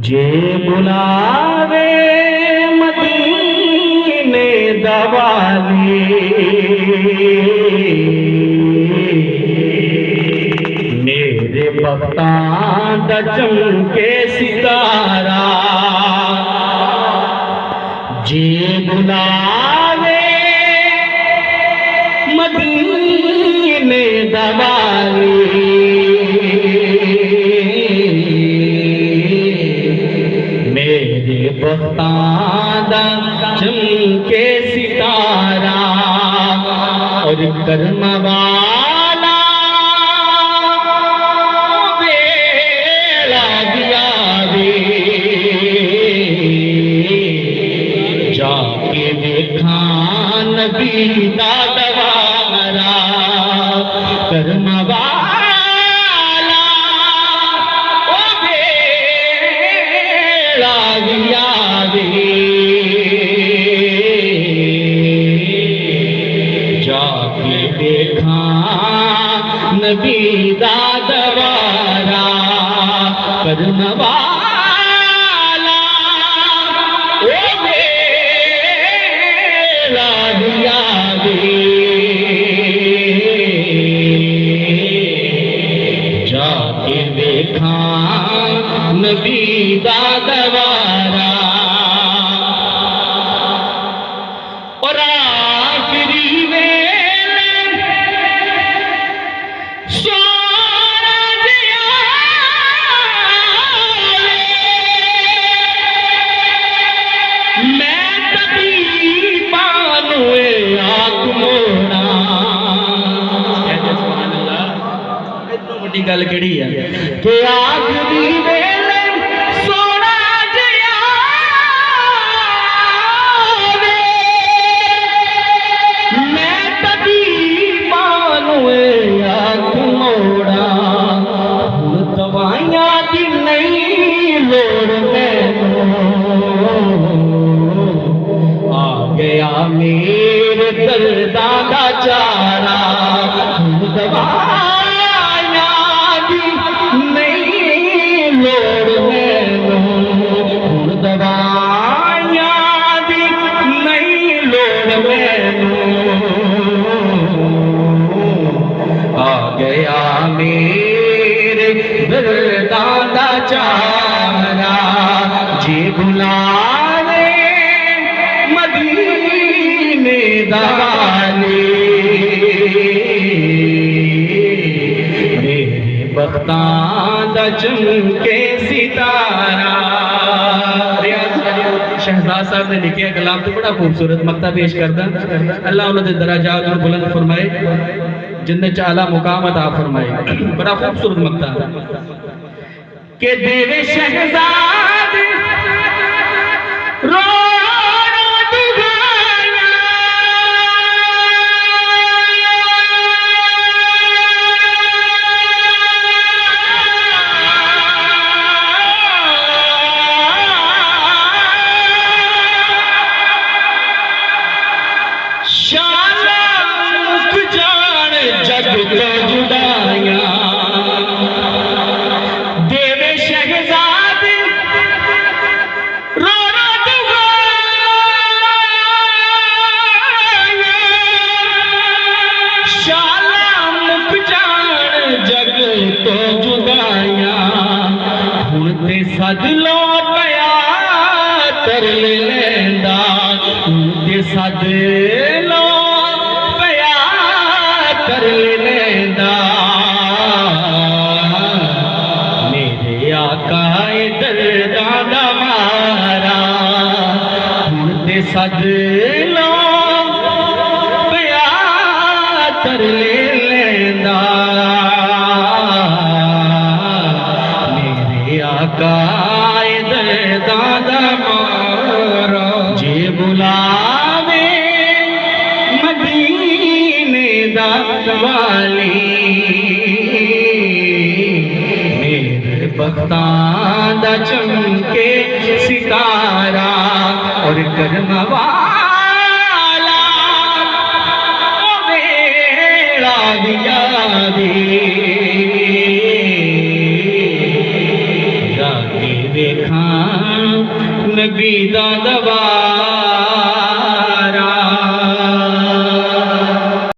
जे बुलावे मदीने दवाले, मेरे बख्तां दा चमके सितारा। जे बुलावे मदीने दवाले, मेरे बख्तां दा चमके सितारा। और करम वाला बेड़ा दिया वे, जाके देखा नबी दा दवारा। करम वाला ओ बेड़ा दिया वे, जाके देखा नबी दा दवारा। करम वाला ओ बेड़ा दिया वे, जाके देखा नबी दा दवारा। और आखिरी वेले सूरज आवे, मैं तबीबा नूं आख मोड़ा। सुभान अल्लाह, इतनी बड़ी गल केड़ी है कि आखिरी वेले सूरज आवे, मैं तबीबा नूं आख मोड़ा। हुण दवाइयां दी नहीं लोड़ मैनूं, आ गया मेरे दर्दां दा चारा। हुण दवाइयां दी नहीं लोड़ मैनूं, हुण दवाइयां दी नहीं लोड़ मैनूं। आ गया मेरे दर्दां दा चारा। जे बुलावे मदीने दवाले, मेरे बख्तां दा चमके सितारा। शहजाद साहब ने लिखे कलाम तो बड़ा खूबसूरत मक्ता पेश करदा। अल्लाह उन्होंने दराजात और बुलंद फरमाए, जन्नत च आला मुकाम अता फरमाए। बड़ा खूबसूरत मक्ता के देवे शहजाद रो देवे शहजाद रो रो दुआया, शाला मुक जान जग तो जुदाया। हुण ते सद लो पया कर लेंदा, हुण ते सद लो पया कर लेंदा। आकाए दर्दां दा मारा, हुण ते सद लो पया कर लेंदा। मेरे आकाए दर्दां दा मारा। जे बुलावे मदीने दा वाली, बख्तां दा चमके सितारा। और करम वाला ओ बेड़ा दिया वे, जाके वेखा नबी दा दवा